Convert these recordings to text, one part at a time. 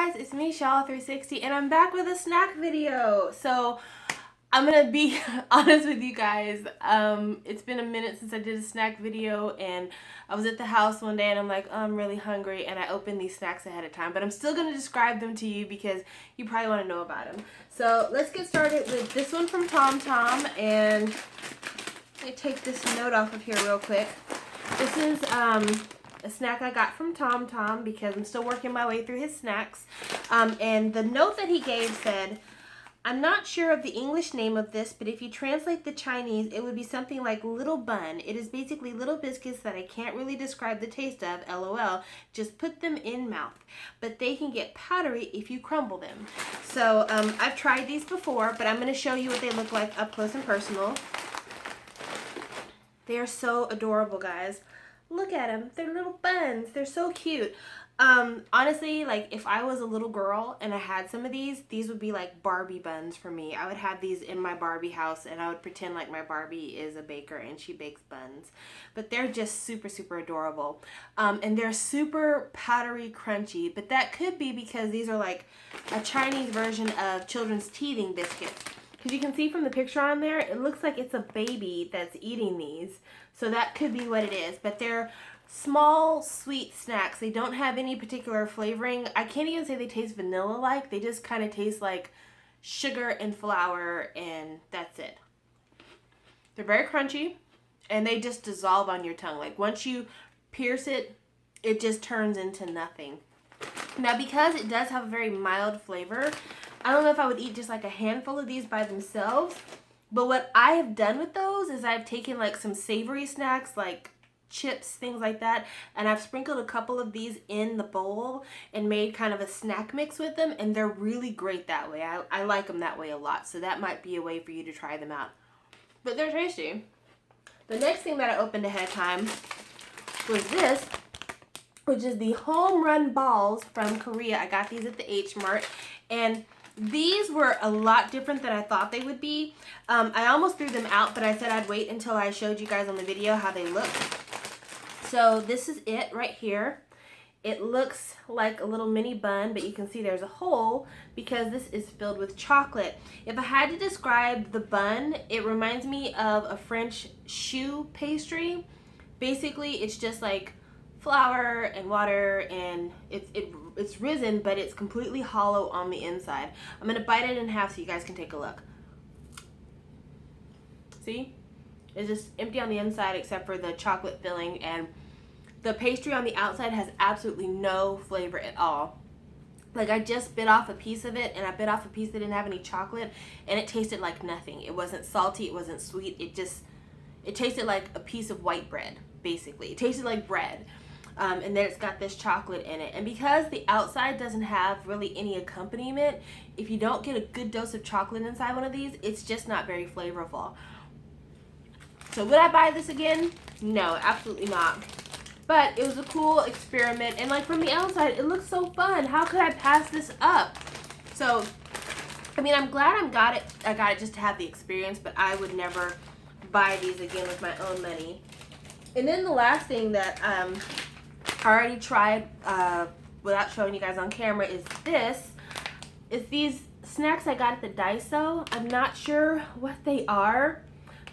guys, it's me, Shala360, and I'm back with a snack video. So I'm gonna be honest with you guys. It's been a minute since I did a snack video, and I was at the house one day and I'm like, oh, I'm really hungry, and I opened these snacks ahead of time, but I'm still gonna describe them to you because you probably want to know about them. So let's get started with this one from Tom Tom, and let me take this note off of here real quick. This is a snack I got from Tom Tom because I'm still working my way through his snacks. And the note that he gave said, I'm not sure of the English name of this, but if you translate the Chinese, it would be something like little bun. It is basically little biscuits that I can't really describe the taste of, LOL. Just put them in mouth. But they can get powdery if you crumble them. So I've tried these before, but I'm going to show you what they look like up close and personal. They are so adorable, guys. Look at them. They're little buns. They're so cute. Honestly, like if I was a little girl and I had some of these would be like Barbie buns for me. I would have these in my Barbie house and I would pretend like my Barbie is a baker and she bakes buns. But they're just super, super adorable. And they're super powdery crunchy, but that could be because these are like a Chinese version of children's teething biscuits. Because you can see from the picture on there, it looks like it's a baby that's eating these. So that could be what it is. But they're small, sweet snacks. They don't have any particular flavoring. I can't even say they taste vanilla-like. They just kind of taste like sugar and flour, and that's it. They're very crunchy, and they just dissolve on your tongue. Like once you pierce it, it just turns into nothing. Now, because it does have a very mild flavor, I don't know if I would eat just like a handful of these by themselves, but what I have done with those is I've taken like some savory snacks like chips, things like that, and I've sprinkled a couple of these in the bowl and made kind of a snack mix with them, and they're really great that way. I like them that way a lot, so that might be a way for you to try them out. But they're tasty. The next thing that I opened ahead of time was this, which is the Home Run Balls from Korea. I got these at the H Mart, and these were a lot different than I thought they would be. I almost threw them out, but I said I'd wait until I showed you guys on the video how they look. So this is it right here. It looks like a little mini bun, but you can see there's a hole because this is filled with chocolate. If I had to describe the bun, it reminds me of a French choux pastry. Basically, it's just like flour and water, and it's risen, but it's completely hollow on the inside. I'm gonna bite it in half so you guys can take a look. See? It's just empty on the inside except for the chocolate filling, and the pastry on the outside has absolutely no flavor at all. Like I just bit off a piece of it, and I bit off a piece that didn't have any chocolate, and it tasted like nothing. It wasn't salty, it wasn't sweet, it tasted like a piece of white bread, basically. It tasted like bread. And then it's got this chocolate in it. And because the outside doesn't have really any accompaniment, if you don't get a good dose of chocolate inside one of these, it's just not very flavorful. So would I buy this again? No, absolutely not. But it was a cool experiment, and like from the outside, it looks so fun. How could I pass this up? So, I mean, I'm glad I got it just to have the experience, but I would never buy these again with my own money. And then the last thing that I already tried without showing you guys on camera is this. It's these snacks I got at the Daiso. I'm not sure what they are.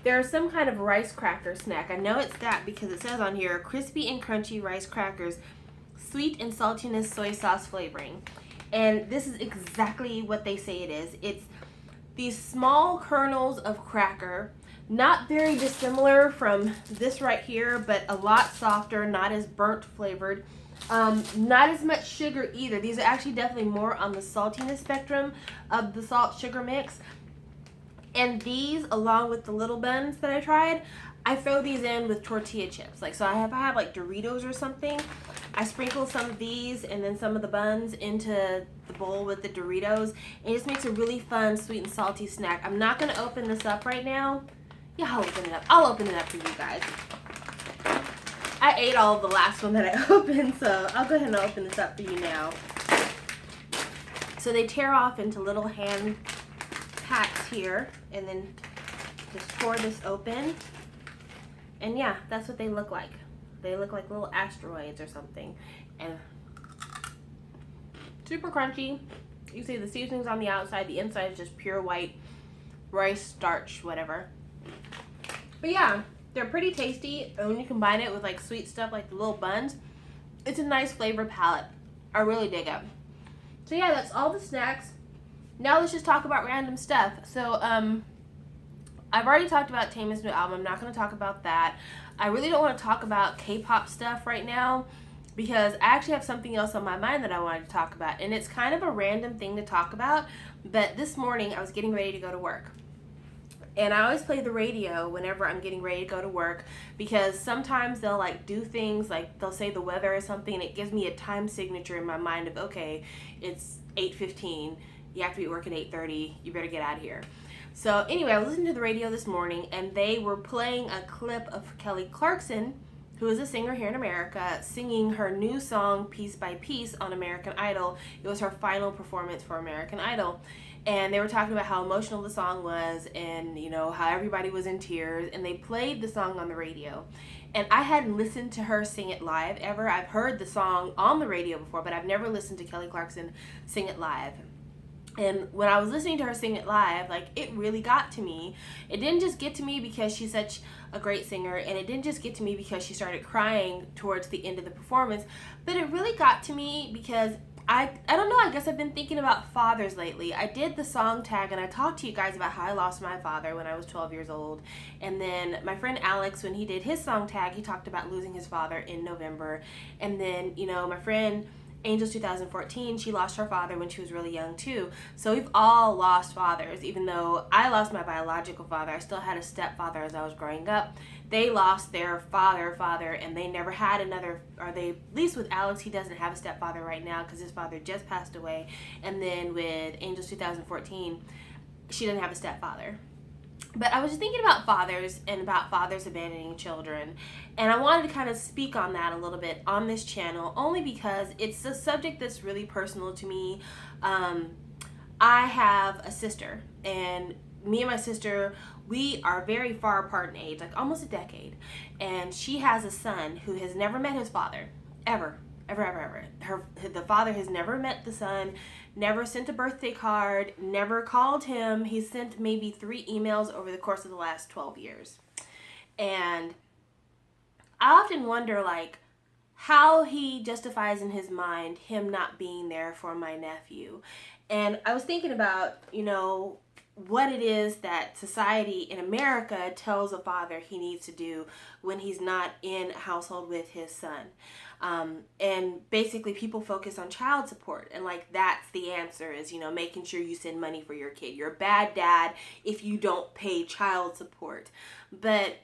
They're some kind of rice cracker snack. I know it's that because it says on here, crispy and crunchy rice crackers, sweet and saltiness soy sauce flavoring. And this is exactly what they say it is. It's these small kernels of cracker, not very dissimilar from this right here, but a lot softer, not as burnt flavored. Not as much sugar either. These are actually definitely more on the saltiness spectrum of the salt sugar mix. And these, along with the little buns that I tried, I throw these in with tortilla chips. Like, so if I have like Doritos or something, I sprinkle some of these and then some of the buns into the bowl with the Doritos. It just makes a really fun, sweet and salty snack. I'm not going to open this up right now. Yeah, I'll open it up. I'll open it up for you guys. I ate all of the last one that I opened, so I'll go ahead and open this up for you now. So they tear off into little hand packs here, and then just pour this open, and yeah, that's what they look like. They look like little asteroids or something, and Super crunchy. You see the seasonings on the outside. The inside is just pure white rice starch, whatever. But yeah, they're pretty tasty. And when you combine it with like sweet stuff like the little buns, it's a nice flavor palette. I really dig it. So yeah, that's all the snacks. Now let's just talk about random stuff. So I've already talked about Taemin's new album. I'm not going to talk about that. I really don't want to talk about K-pop stuff right now because I actually have something else on my mind that I wanted to talk about. And it's kind of a random thing to talk about. But this morning I was getting ready to go to work. And I always play the radio whenever I'm getting ready to go to work because sometimes they'll like do things like they'll say the weather or something and it gives me a time signature in my mind of, okay, it's 8:15. You have to be at work at 8:30. You better get out of here. So anyway, I was listening to the radio this morning and they were playing a clip of Kelly Clarkson, who is a singer here in America, singing her new song, Piece by Piece, on American Idol. It was her final performance for American Idol. And they were talking about how emotional the song was and, you know, how everybody was in tears. And they played the song on the radio. And I hadn't listened to her sing it live ever. I've heard the song on the radio before, but I've never listened to Kelly Clarkson sing it live. And when I was listening to her sing it live, like, it really got to me. It didn't just get to me because she's such a great singer, and it didn't just get to me because she started crying towards the end of the performance, but it really got to me because I don't know, I guess I've been thinking about fathers lately. I did the song tag and I talked to you guys about how I lost my father when I was 12 years old. And then my friend Alex, when he did his song tag, he talked about losing his father in November. And then, you know, my friend Angels 2014, she lost her father when she was really young too. So we've all lost fathers. Even though I lost my biological father, I still had a stepfather as I was growing up. They lost their father, and they never had another, or they, at least with Alex, he doesn't have a stepfather right now because his father just passed away. And then with Angels 2014, she didn't have a stepfather. But I was just thinking about fathers and about fathers abandoning children. And I wanted to kind of speak on that a little bit on this channel, only because it's a subject that's really personal to me. I have a sister, and me and my sister, we are very far apart in age, like almost a decade. And she has a son who has never met his father, ever. The father has never met the son, never sent a birthday card, never called him. He's sent maybe 3 emails over the course of the last 12 years. And I often wonder, like, how he justifies in his mind him not being there for my nephew. And I was thinking about, you know, what it is that society in America tells a father he needs to do when he's not in a household with his son. And basically people focus on child support, and like that's the answer is, you know, making sure you send money for your kid. You're a bad dad if you don't pay child support. But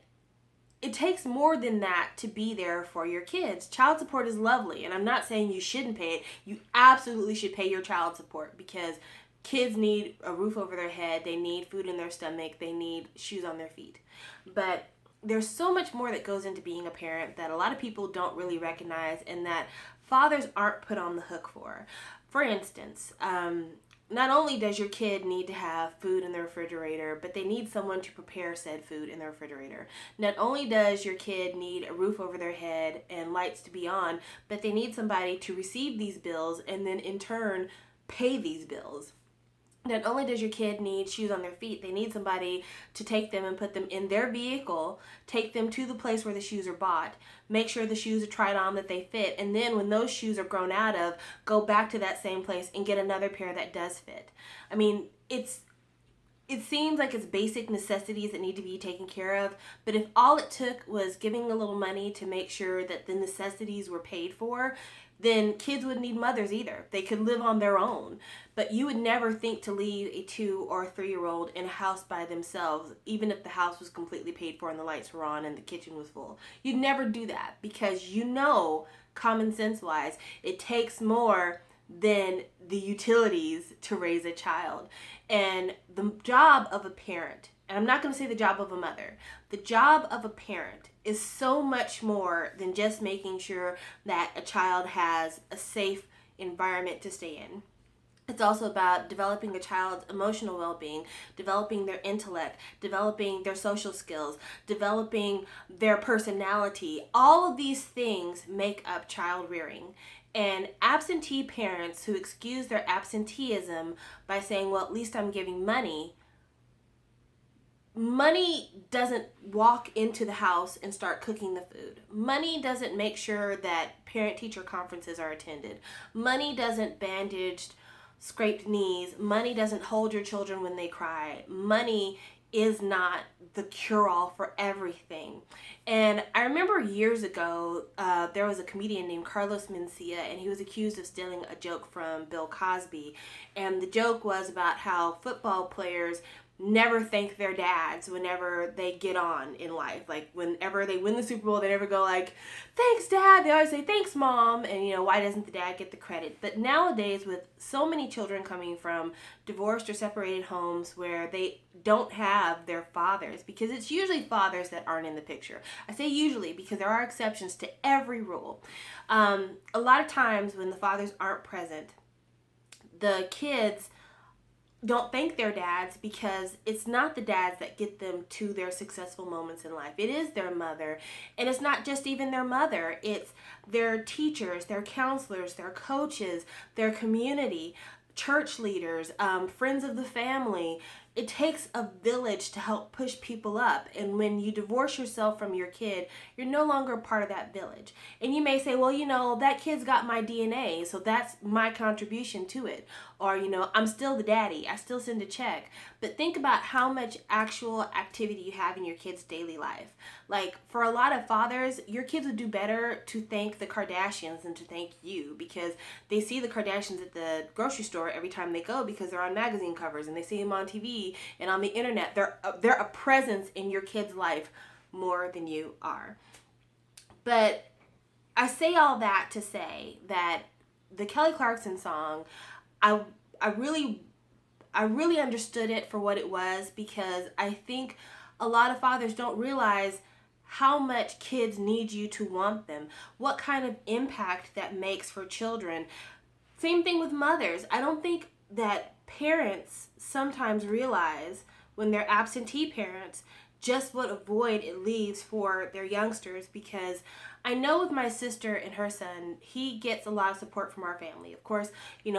it takes more than that to be there for your kids. Child support is lovely, and I'm not saying you shouldn't pay it. You absolutely should pay your child support because kids need a roof over their head, they need food in their stomach, they need shoes on their feet. But there's so much more that goes into being a parent that a lot of people don't really recognize and that fathers aren't put on the hook for. For instance, not only does your kid need to have food in the refrigerator, but they need someone to prepare said food in the refrigerator. Not only does your kid need a roof over their head and lights to be on, but they need somebody to receive these bills and then in turn pay these bills. Not only does your kid need shoes on their feet, they need somebody to take them and put them in their vehicle, take them to the place where the shoes are bought, make sure the shoes are tried on, that they fit, and then when those shoes are grown out of, go back to that same place and get another pair that does fit. I mean, it seems like it's basic necessities that need to be taken care of, but if all it took was giving a little money to make sure that the necessities were paid for, then kids wouldn't need mothers either. They could live on their own. But you would never think to leave a 2 or 3-year-old in a house by themselves, even if the house was completely paid for and the lights were on and the kitchen was full. You'd never do that because you know, common sense wise, it takes more than the utilities to raise a child. And the job of a parent, and I'm not going to say the job of a mother, the job of a parent is so much more than just making sure that a child has a safe environment to stay in. It's also about developing a child's emotional well-being, developing their intellect, developing their social skills, developing their personality. All of these things make up child rearing. And absentee parents who excuse their absenteeism by saying, well, at least I'm giving money. Money doesn't walk into the house and start cooking the food. Money doesn't make sure that parent-teacher conferences are attended. Money doesn't bandage scraped knees. Money doesn't hold your children when they cry. Money is not the cure-all for everything. And I remember years ago, there was a comedian named Carlos Mencia, and he was accused of stealing a joke from Bill Cosby. And the joke was about how football players never thank their dads whenever they get on in life. Like, whenever they win the Super Bowl, they never go like, thanks, Dad. They always say, thanks, Mom. And, why doesn't the dad get the credit? But nowadays, with so many children coming from divorced or separated homes where they don't have their fathers, because it's usually fathers that aren't in the picture. I say usually because there are exceptions to every rule. A lot of times when the fathers aren't present, the kids don't thank their dads because it's not the dads that get them to their successful moments in life. It is their mother. And it's not just even their mother. It's their teachers, their counselors, their coaches, their community, church leaders, friends of the family. It takes a village to help push people up. And when you divorce yourself from your kid, you're no longer part of that village. And you may say, well, that kid's got my DNA, so that's my contribution to it. Or, I'm still the daddy. I still send a check. But think about how much actual activity you have in your kid's daily life. Like, for a lot of fathers, your kids would do better to thank the Kardashians than to thank you, because they see the Kardashians at the grocery store every time they go because they're on magazine covers, and they see them on TV and on the internet. They're a presence in your kid's life more than you are. But I say all that to say that the Kelly Clarkson song, I really understood it for what it was, because I think a lot of fathers don't realize how much kids need you to want them, what kind of impact that makes for children. Same thing with mothers. I don't think that parents sometimes realize when they're absentee parents just what a void it leaves for their youngsters, because I know with my sister and her son, he gets a lot of support from our family. Of course,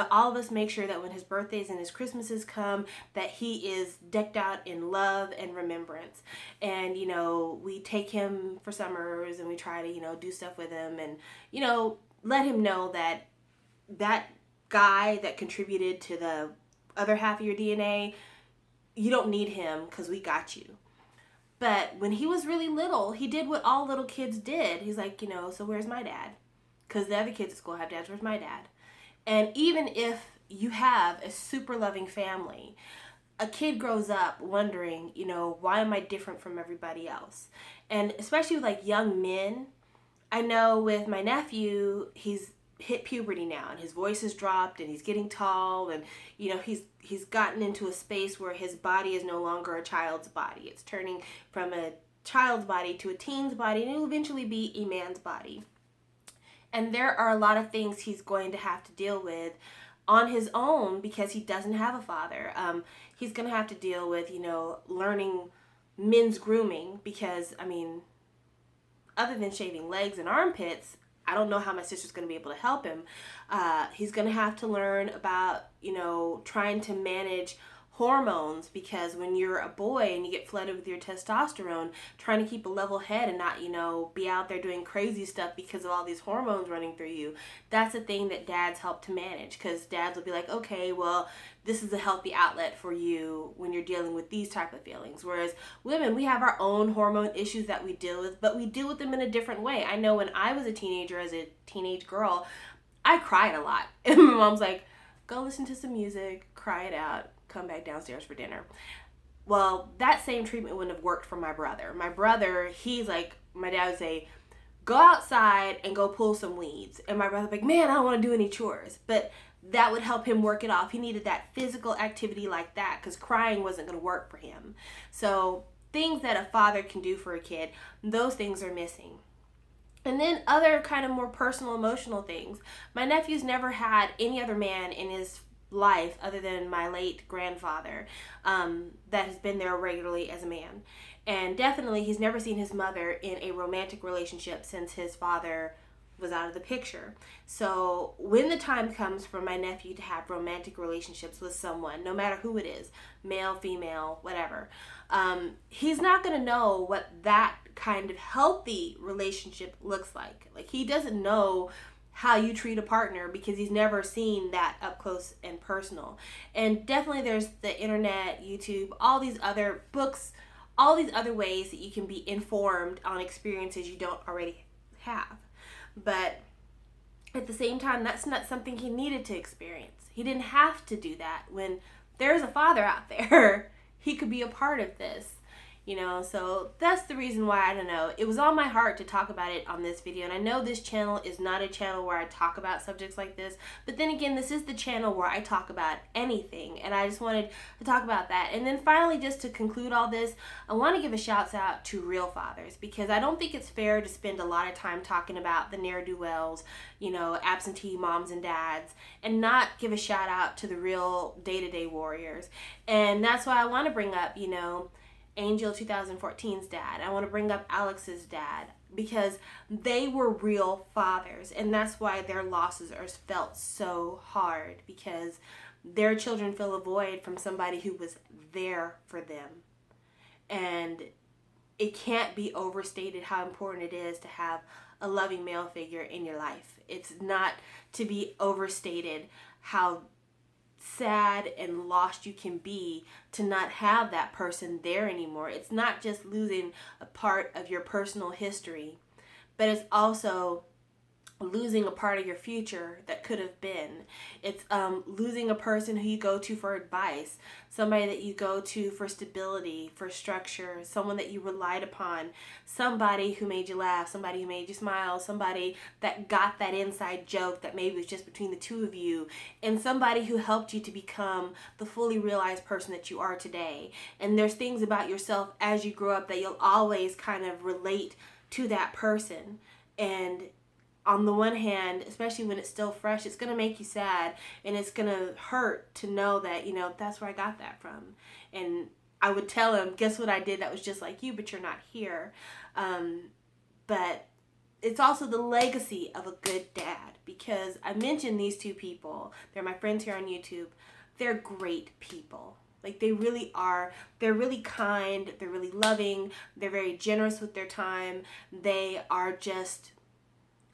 all of us make sure that when his birthdays and his Christmases come, that he is decked out in love and remembrance. And, we take him for summers and we try to, do stuff with him and, let him know that that guy that contributed to the other half of your DNA, you don't need him because we got you. But when he was really little, he did what all little kids did. He's like, so where's my dad? Because the other kids at school have dads. Where's my dad? And even if you have a super loving family, a kid grows up wondering, why am I different from everybody else? And especially with like young men, I know with my nephew, he's hit puberty now and his voice has dropped and he's getting tall, and he's gotten into a space where his body is no longer a child's body. It's turning from a child's body to a teen's body, and it will eventually be a man's body. And there are a lot of things he's going to have to deal with on his own because he doesn't have a father. He's going to have to deal with, learning men's grooming, because, other than shaving legs and armpits, I don't know how my sister's going to be able to help him. He's going to have to learn about, trying to manage hormones, because when you're a boy and you get flooded with your testosterone, trying to keep a level head and not, be out there doing crazy stuff because of all these hormones running through you, that's a thing that dads help to manage, because dads will be like, okay, well, this is a healthy outlet for you when you're dealing with these type of feelings. Whereas women, we have our own hormone issues that we deal with, but we deal with them in a different way. I know when I was a teenager, as a teenage girl, I cried a lot. And my mom's like, go listen to some music, cry it out, come back downstairs for dinner. Well, that same treatment wouldn't have worked for my brother. My brother, he's like, my dad would say, go outside and go pull some weeds. And my brother would be like, man, I don't want to do any chores. But that would help him work it off. He needed that physical activity like that, because crying wasn't going to work for him. So things that a father can do for a kid, those things are missing. And then other kind of more personal, emotional things. My nephew's never had any other man in his life other than my late grandfather that has been there regularly as a man. And definitely he's never seen his mother in a romantic relationship since his father was out of the picture. So when the time comes for my nephew to have romantic relationships with someone, no matter who it is, male, female, whatever, he's not going to know what that kind of healthy relationship looks like. Like, he doesn't know how you treat a partner because he's never seen that up close and personal. And definitely there's the internet, YouTube, all these other books, all these other ways that you can be informed on experiences you don't already have. But at the same time, that's not something he needed to experience. He didn't have to do that. When there's a father out there, he could be a part of this. So that's the reason why, I don't know, it was on my heart to talk about it on this video. And I know this channel is not a channel where I talk about subjects like this, but then again, this is the channel where I talk about anything, and I just wanted to talk about that. And then finally, just to conclude all this, I want to give a shout out to real fathers, because I don't think it's fair to spend a lot of time talking about the ne'er-do-wells, absentee moms and dads, and not give a shout out to the real day-to-day warriors. And that's why I want to bring up, Angel 2014's dad. I want to bring up Alex's dad, because they were real fathers, and that's why their losses are felt so hard, because their children fill a void from somebody who was there for them. And it can't be overstated how important it is to have a loving male figure in your life. It's not to be overstated how sad and lost you can be to not have that person there anymore. It's not just losing a part of your personal history, but it's also losing a part of your future that could have been. It's losing a person who you go to for advice, somebody that you go to for stability, for structure, someone that you relied upon, somebody who made you laugh, somebody who made you smile, somebody that got that inside joke that maybe was just between the two of you, and somebody who helped you to become the fully realized person that you are today. And there's things about yourself as you grow up that you'll always kind of relate to that person. And on the one hand, especially when it's still fresh, it's going to make you sad, and it's going to hurt to know that, that's where I got that from. And I would tell him, guess what I did that was just like you, but you're not here. But it's also the legacy of a good dad, because I mentioned these two people. They're my friends here on YouTube. They're great people. Like, they really are. They're really kind. They're really loving. They're very generous with their time. They are just...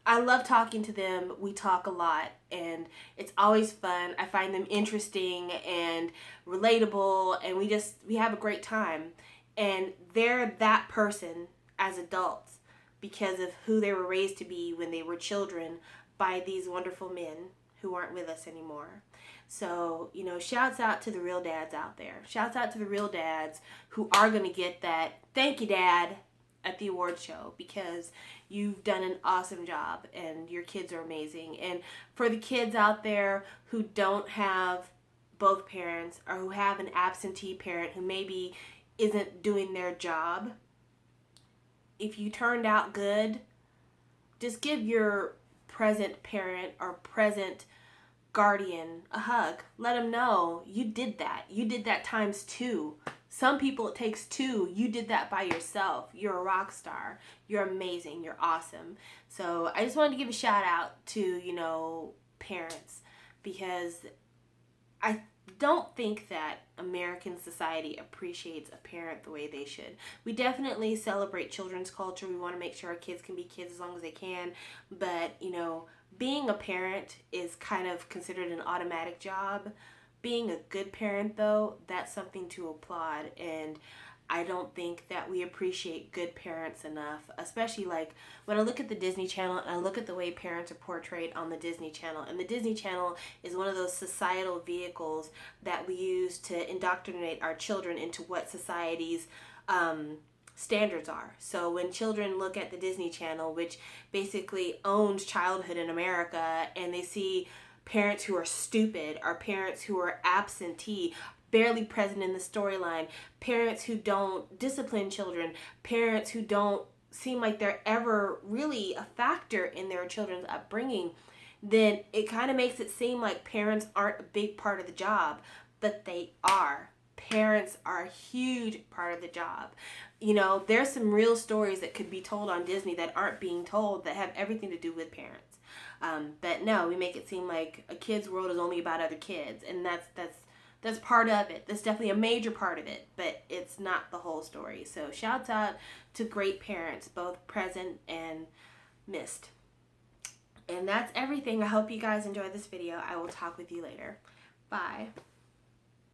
I love talking to them. We talk a lot, and it's always fun. I find them interesting and relatable, and we have a great time. And they're that person as adults because of who they were raised to be when they were children by these wonderful men who aren't with us anymore. So, shouts out to the real dads out there. Shouts out to the real dads who are going to get that "thank you, Dad" at the award show, because you've done an awesome job and your kids are amazing. And for the kids out there who don't have both parents, or who have an absentee parent who maybe isn't doing their job, if you turned out good, just give your present parent or present guardian a hug. Let them know you did that. You did that times 2. Some people it takes 2. You did that by yourself. You're a rock star. You're amazing. You're awesome. So I just wanted to give a shout out to, parents, because I don't think that American society appreciates a parent the way they should. We definitely celebrate children's culture. We want to make sure our kids can be kids as long as they can. But, being a parent is kind of considered an automatic job. Being a good parent, though, that's something to applaud. And I don't think that we appreciate good parents enough, especially like when I look at the Disney Channel and I look at the way parents are portrayed on the Disney Channel. And the Disney Channel is one of those societal vehicles that we use to indoctrinate our children into what society's standards are. So when children look at the Disney Channel, which basically owns childhood in America, and they see parents who are stupid, or parents who are absentee, barely present in the storyline, parents who don't discipline children, parents who don't seem like they're ever really a factor in their children's upbringing, then it kind of makes it seem like parents aren't a big part of the job, but they are. parents are a huge part of the job. You know, there's some real stories that could be told on Disney that aren't being told that have everything to do with parents. But no, we make it seem like a kid's world is only about other kids, and that's part of it. That's definitely a major part of it, but it's not the whole story. So shouts out to great parents, both present and missed. And that's everything. I hope you guys enjoyed this video. I will talk with you later. Bye.